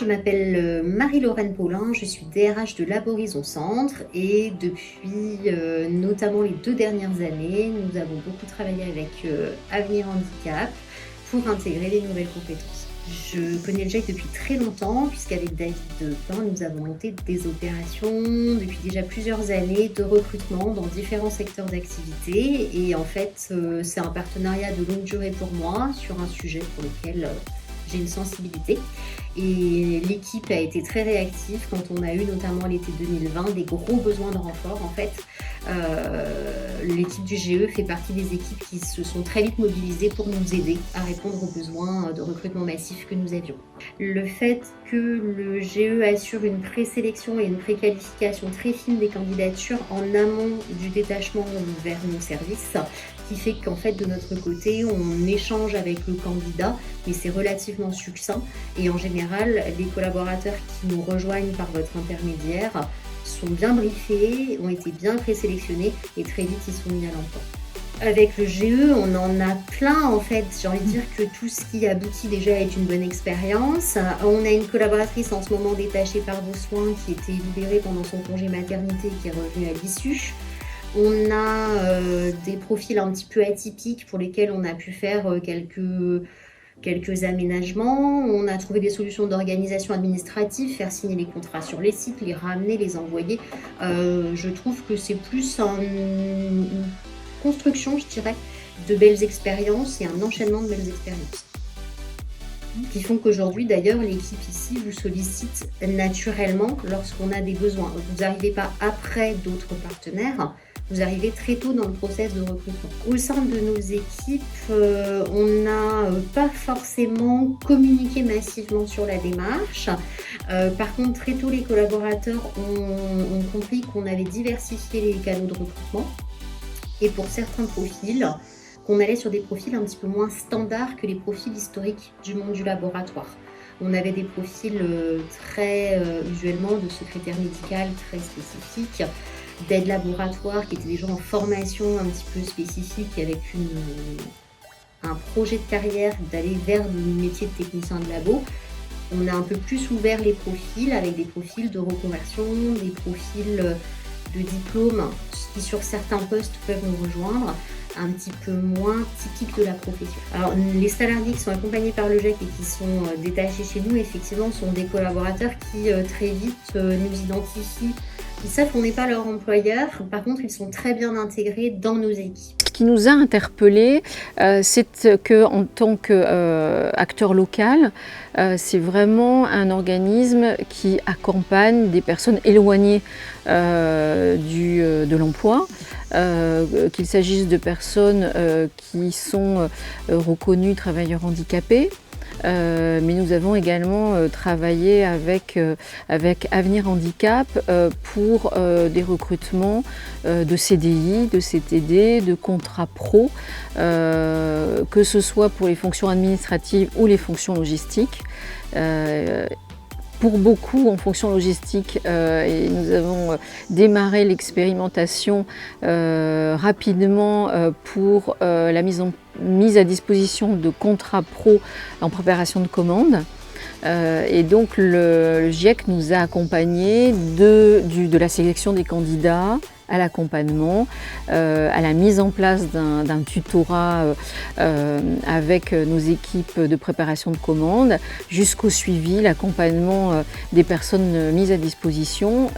m'appelle Marie-Laurène Paulin, je suis DRH de Laborizon Centre et depuis notamment les 2 dernières années, nous avons beaucoup travaillé avec Avenir Handicap pour intégrer des nouvelles compétences. Je connais le GIEC depuis très longtemps puisqu'avec David Pin, nous avons monté des opérations depuis déjà plusieurs années de recrutement dans différents secteurs d'activité et en fait c'est un partenariat de longue durée pour moi sur un sujet pour lequel j'ai une sensibilité et l'équipe a été très réactive quand on a eu notamment l'été 2020 des gros besoins de renfort en fait. L'équipe du GE fait partie des équipes qui se sont très vite mobilisées pour nous aider à répondre aux besoins de recrutement massif que nous avions. Le fait que le GE assure une présélection et une préqualification très fine des candidatures en amont du détachement vers nos services, qui fait qu'en fait de notre côté on échange avec le candidat mais c'est relativement succinct et en général les collaborateurs qui nous rejoignent par votre intermédiaire sont bien briefés, ont été bien présélectionnés et très vite ils sont mis à l'emploi. Avec le GE, on en a plein en fait, j'ai envie de dire que tout ce qui aboutit déjà est une bonne expérience. On a une collaboratrice en ce moment détachée par vos soins qui était libérée pendant son congé maternité et qui est revenue à l'issue. On a des profils un petit peu atypiques pour lesquels on a pu faire quelques aménagements. On a trouvé des solutions d'organisation administrative, faire signer les contrats sur les sites, les ramener, les envoyer. Je trouve que c'est plus une construction, je dirais, de belles expériences et un enchaînement de belles expériences. Qui font qu'aujourd'hui, d'ailleurs, l'équipe ici vous sollicite naturellement lorsqu'on a des besoins. Vous n'arrivez pas après d'autres partenaires, vous arrivez très tôt dans le process de recrutement. Au sein de nos équipes, on n'a pas forcément communiqué massivement sur la démarche. Par contre, très tôt, les collaborateurs ont compris qu'on avait diversifié les canaux de recrutement. Et pour certains profils, qu'on allait sur des profils un petit peu moins standards que les profils historiques du monde du laboratoire. On avait des profils très usuellement de secrétaire médical très spécifiques, d'aide laboratoire qui étaient des gens en formation un petit peu spécifique avec un projet de carrière d'aller vers le métier de technicien de labo. On a un peu plus ouvert les profils avec des profils de reconversion, des profils de diplôme qui sur certains postes peuvent nous rejoindre, un petit peu moins typiques de la profession. Alors les salariés qui sont accompagnés par le GIEC et qui sont détachés chez nous, effectivement, sont des collaborateurs qui très vite nous identifient. Ils savent qu'on n'est pas leur employeur, par contre ils sont très bien intégrés dans nos équipes. Ce qui nous a interpellés, c'est qu'en tant qu'acteur local, c'est vraiment un organisme qui accompagne des personnes éloignées de l'emploi, qu'il s'agisse de personnes qui sont reconnues travailleurs handicapés, mais nous avons également travaillé avec Avenir Handicap pour des recrutements de CDI, de CTD, de contrats pro, que ce soit pour les fonctions administratives ou les fonctions logistiques. Pour beaucoup en fonction logistique et nous avons démarré l'expérimentation rapidement pour la mise à disposition de contrats pro en préparation de commande. Et donc le GIEC nous a accompagnés de la sélection des candidats à l'accompagnement, à la mise en place d'un tutorat avec nos équipes de préparation de commandes, jusqu'au suivi, l'accompagnement des personnes mises à disposition,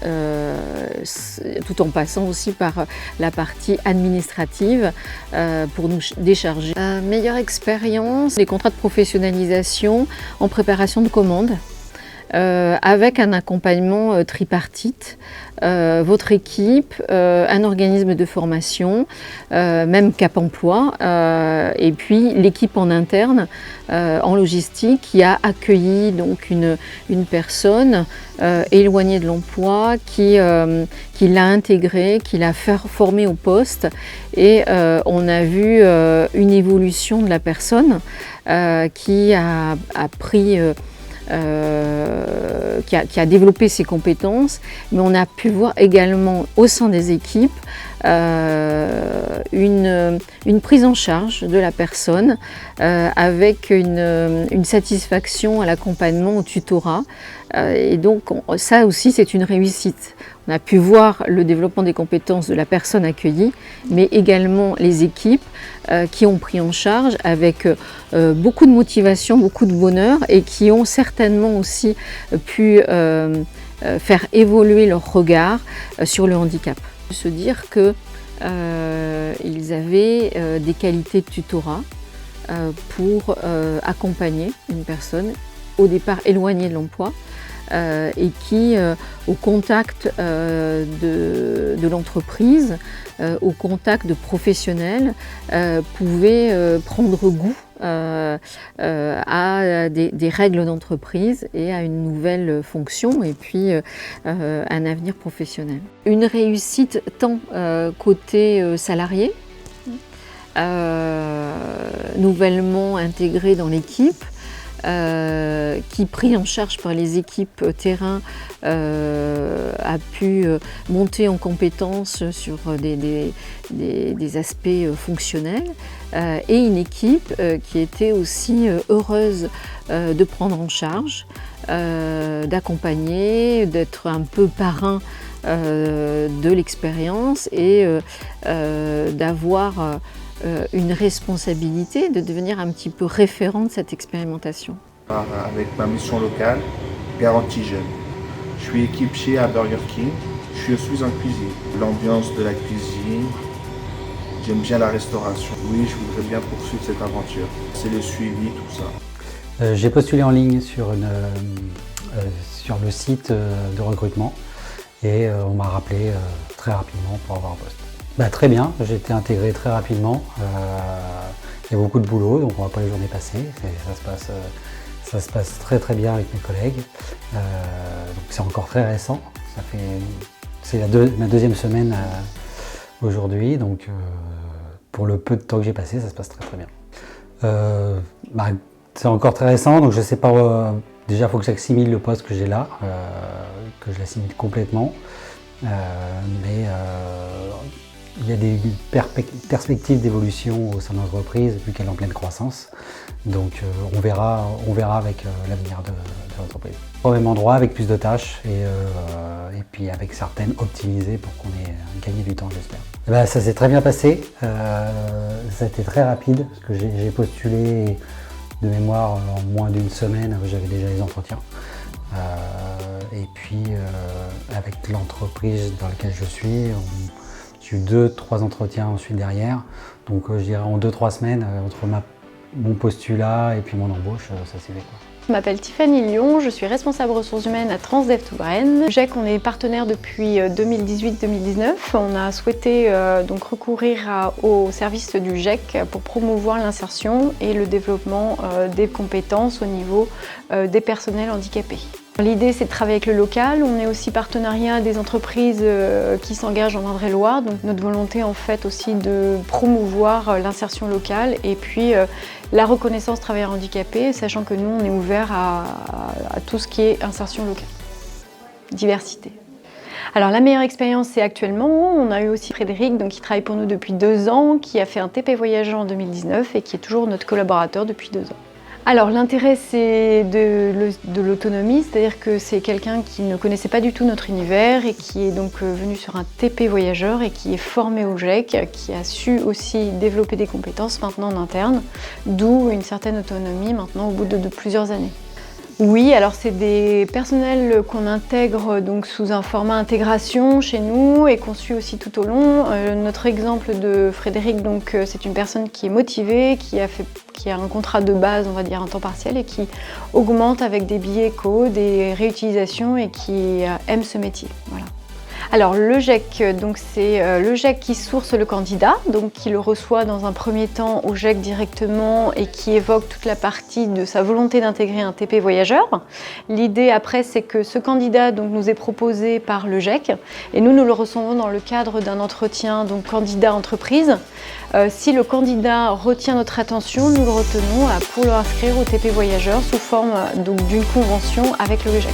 tout en passant aussi par la partie administrative pour nous décharger. Meilleure expérience, les contrats de professionnalisation en préparation de commandes. Avec un accompagnement tripartite, votre équipe, un organisme de formation, même Cap Emploi, et puis l'équipe en interne, en logistique, qui a accueilli donc une personne éloignée de l'emploi, qui l'a intégrée, qui l'a formée au poste, et on a vu une évolution de la personne qui a pris qui a développé ses compétences, mais on a pu voir également au sein des équipes une prise en charge de la personne avec une satisfaction à l'accompagnement, au tutorat. Et donc ça aussi c'est une réussite. On a pu voir le développement des compétences de la personne accueillie, mais également les équipes qui ont pris en charge avec beaucoup de motivation, beaucoup de bonheur et qui ont certainement aussi pu faire évoluer leur regard sur le handicap. Se dire qu'ils avaient des qualités de tutorat pour accompagner une personne au départ éloignée de l'emploi et qui, au contact de l'entreprise, au contact de professionnels, pouvaient prendre goût à des règles d'entreprise et à une nouvelle fonction et puis un avenir professionnel. Une réussite tant côté salarié, nouvellement intégré dans l'équipe, qui, pris en charge par les équipes terrain, a pu monter en compétences sur des aspects fonctionnels, et une équipe qui était aussi heureuse de prendre en charge, d'accompagner, d'être un peu parrain de l'expérience et d'avoir une responsabilité de devenir un petit peu référent de cette expérimentation. Avec ma mission locale, Garantie Jeune. Je suis équipier à Burger King, je suis en cuisine. L'ambiance de la cuisine, j'aime bien la restauration. Oui, je voudrais bien poursuivre cette aventure. C'est le suivi, tout ça. J'ai postulé en ligne sur le site de recrutement et on m'a rappelé très rapidement pour avoir un poste. Très bien, j'ai été intégré très rapidement. Il y a beaucoup de boulot, donc on ne voit pas les journées passer. Ça se passe très très bien avec mes collègues. Donc c'est encore très récent. C'est ma deuxième semaine aujourd'hui, donc pour le peu de temps que j'ai passé, ça se passe très très bien. C'est encore très récent, donc je ne sais pas. Déjà, il faut que j'assimile le poste que j'ai là, que je l'assimile complètement. Mais il y a des perspectives d'évolution au sein de l'entreprise vu qu'elle est en pleine croissance. Donc on verra avec l'avenir de l'entreprise. Au même endroit, avec plus de tâches et puis avec certaines optimisées pour qu'on ait gagné du temps, j'espère. Ça s'est très bien passé. Ça a été très rapide parce que j'ai postulé de mémoire en moins d'une semaine, j'avais déjà les entretiens. Et puis avec l'entreprise dans laquelle je suis, j'ai eu 2-3 entretiens ensuite derrière. Donc je dirais en 2-3 semaines, entre mon postulat et puis mon embauche, ça s'est fait quoi. Je m'appelle Tiffany Lyon, je suis responsable ressources humaines à Transdev Touraine. GEC, on est partenaire depuis 2018-2019. On a souhaité donc recourir au service du GEC pour promouvoir l'insertion et le développement des compétences au niveau des personnels handicapés. L'idée, c'est de travailler avec le local. On est aussi partenariat des entreprises qui s'engagent en Indre-et-Loire. Donc notre volonté, en fait, aussi de promouvoir l'insertion locale et puis la reconnaissance travailleurs handicapés, sachant que nous, on est ouvert à tout ce qui est insertion locale, diversité. Alors la meilleure expérience, c'est actuellement, on a eu aussi Frédéric, donc, qui travaille pour nous depuis 2 ans, qui a fait un TP Voyageur en 2019 et qui est toujours notre collaborateur depuis 2 ans. Alors l'intérêt, c'est de l'autonomie, c'est-à-dire que c'est quelqu'un qui ne connaissait pas du tout notre univers et qui est donc venu sur un TP Voyageur et qui est formé au GEC, qui a su aussi développer des compétences maintenant en interne, d'où une certaine autonomie maintenant au bout de plusieurs années. Oui, alors c'est des personnels qu'on intègre donc sous un format intégration chez nous et qu'on suit aussi tout au long. Notre exemple de Frédéric, donc c'est une personne qui est motivée, qui a un contrat de base, on va dire, un temps partiel et qui augmente avec des billets éco, des réutilisations et qui aime ce métier. Voilà. Alors le GEC, donc c'est le GEC qui source le candidat, donc qui le reçoit dans un premier temps au GEC directement et qui évoque toute la partie de sa volonté d'intégrer un TP Voyageur. L'idée après, c'est que ce candidat donc, nous est proposé par le GEC et nous le recevons dans le cadre d'un entretien donc candidat entreprise. Si le candidat retient notre attention, nous le retenons pour le inscrire au TP Voyageur sous forme d'une convention avec le GEC.